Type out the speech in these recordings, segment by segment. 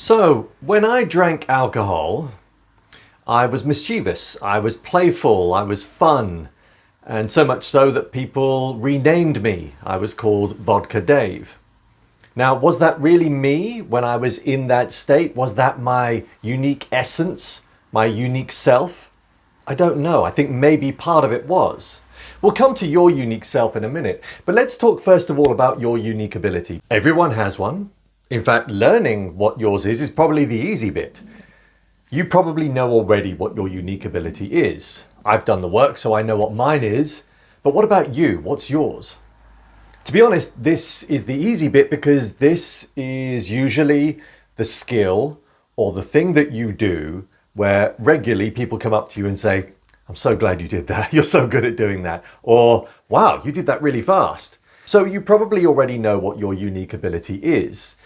So, when I drank alcohol, I was mischievous, I was playful, I was fun, and so much so that people renamed me. I was called Vodka Dave. Now, was that really me when I was in that state? Was that my unique essence, my unique self? I don't know. I think maybe part of it was. We'll come to your unique self in a minute, but let's talk first of all about your unique ability. Everyone has one. In fact, learning what yours is probably the easy bit. You probably know already what your unique ability is. I've done the work, so I know what mine is. But what about you? What's yours? To be honest, this is the easy bit because this is usually the skill or the thing that you do where regularly people come up to you and say, "I'm so glad you did that. You're so good at doing that." Or, "Wow, you did that really fast." So you probably already know what your unique ability is.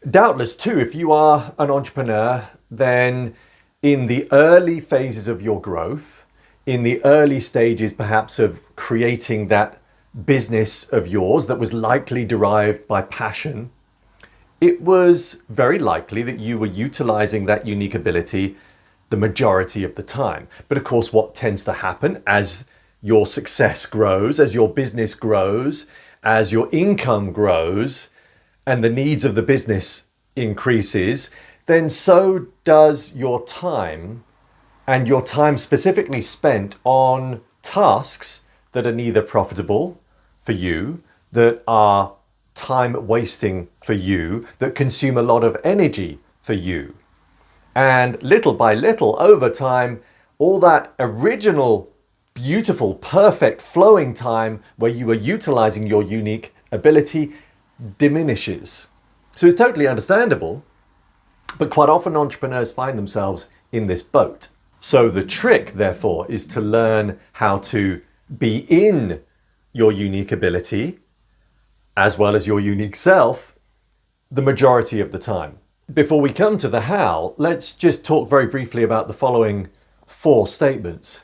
Doubtless too, if you are an entrepreneur, then in the early phases of your growth, in the early stages perhaps of creating that business of yours that was likely derived by passion, it was very likely that you were utilizing that unique ability the majority of the time. But of course, what tends to happen as your success grows, as your business grows, as your income grows, and the needs of the business increases, then so does your time, and your time specifically spent on tasks that are neither profitable for you, that are time wasting for you, that consume a lot of energy for you. And little by little, over time, all that original, beautiful, perfect flowing time where you were utilizing your unique ability diminishes. So it's totally understandable, but quite often entrepreneurs find themselves in this boat. So the trick, therefore, is to learn how to be in your unique ability as well as your unique self the majority of the time. Before we come to the how, let's just talk very briefly about the following 4 statements.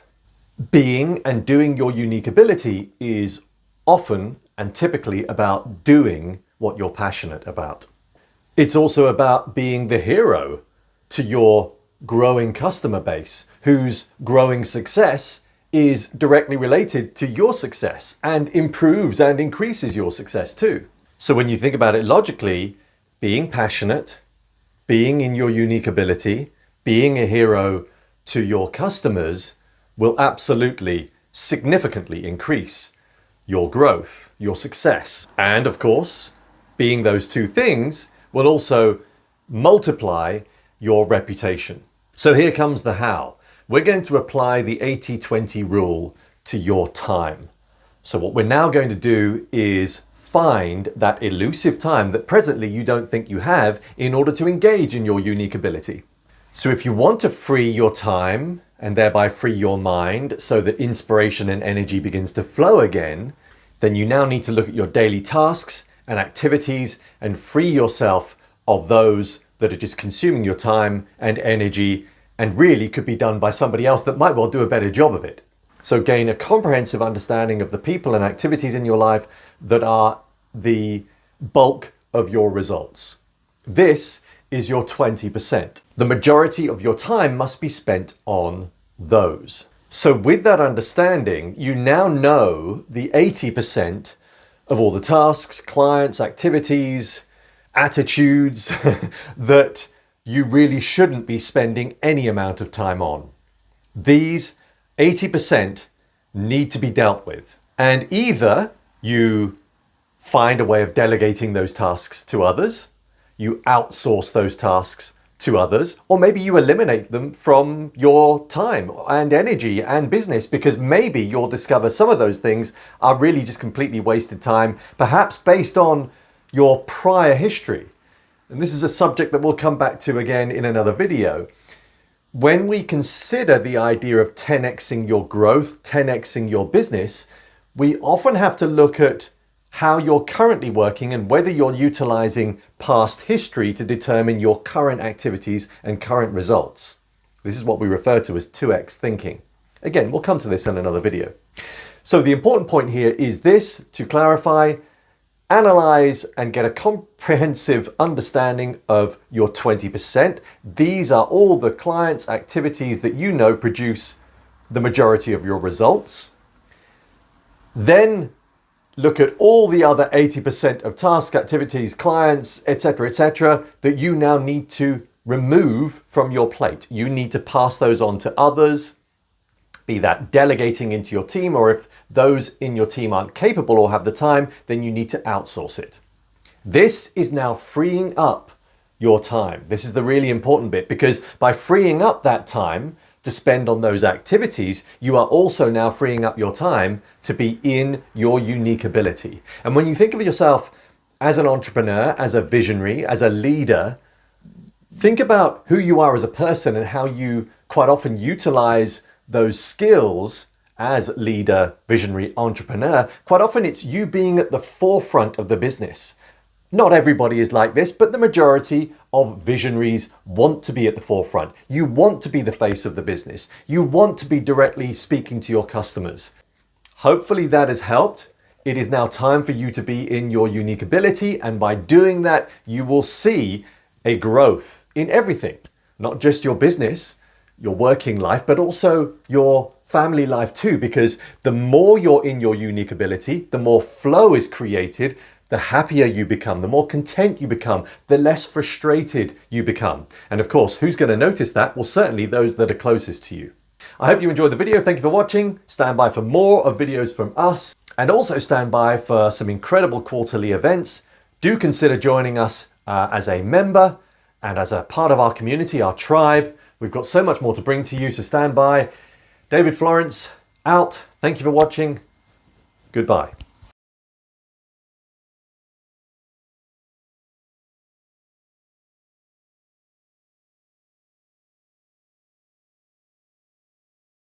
Being and doing your unique ability is often and typically about doing what you're passionate about. It's also about being the hero to your growing customer base, whose growing success is directly related to your success and improves and increases your success too. So when you think about it logically, being passionate, being in your unique ability, being a hero to your customers will absolutely significantly increase your growth, your success. And of course, being those 2 things will also multiply your reputation. So here comes the how. We're going to apply the 80-20 rule to your time. So what we're now going to do is find that elusive time that presently you don't think you have in order to engage in your unique ability. So if you want to free your time and thereby free your mind so that inspiration and energy begins to flow again, then you now need to look at your daily tasks and activities and free yourself of those that are just consuming your time and energy and really could be done by somebody else that might well do a better job of it. So gain a comprehensive understanding of the people and activities in your life that are the bulk of your results. This is your 20%. The majority of your time must be spent on those. So with that understanding, you now know the 80% of all the tasks, clients, activities, attitudes that you really shouldn't be spending any amount of time on. These 80% need to be dealt with. And either you find a way of delegating those tasks to others, you outsource those tasks to others, or maybe you eliminate them from your time and energy and business because maybe you'll discover some of those things are really just completely wasted time, perhaps based on your prior history. And this is a subject that we'll come back to again in another video. When we consider the idea of 10xing your growth, 10xing your business, we often have to look at how you're currently working and whether you're utilizing past history to determine your current activities and current results. This is what we refer to as 2x thinking. Again, we'll come to this in another video. So the important point here is this, to clarify, analyze and get a comprehensive understanding of your 20%. These are all the clients' activities that you know produce the majority of your results. Then look at all the other 80% of tasks, activities, clients, etc., that you now need to remove from your plate. You need to pass those on to others, be that delegating into your team, or if those in your team aren't capable or have the time, then you need to outsource it. This is now freeing up your time. This is the really important bit, because by freeing up that time to spend on those activities, you are also now freeing up your time to be in your unique ability. And when you think of yourself as an entrepreneur, as a visionary, as a leader, think about who you are as a person and how you quite often utilize those skills as leader, visionary, entrepreneur. Quite often it's you being at the forefront of the business. Not everybody is like this, but the majority of visionaries want to be at the forefront. You want to be the face of the business. You want to be directly speaking to your customers. Hopefully that has helped. It is now time for you to be in your unique ability, and by doing that, you will see a growth in everything, not just your business, your working life, but also your family life too, because the more you're in your unique ability, the more flow is created, the happier you become, the more content you become, the less frustrated you become. And of course, who's going to notice that? Well, certainly those that are closest to you. I hope you enjoyed the video. Thank you for watching. Stand by for more of videos from us, and also stand by for some incredible quarterly events. Do consider joining us as a member and as a part of our community, our tribe. We've got so much more to bring to you, so stand by. David Florence, out. Thank you for watching. Goodbye.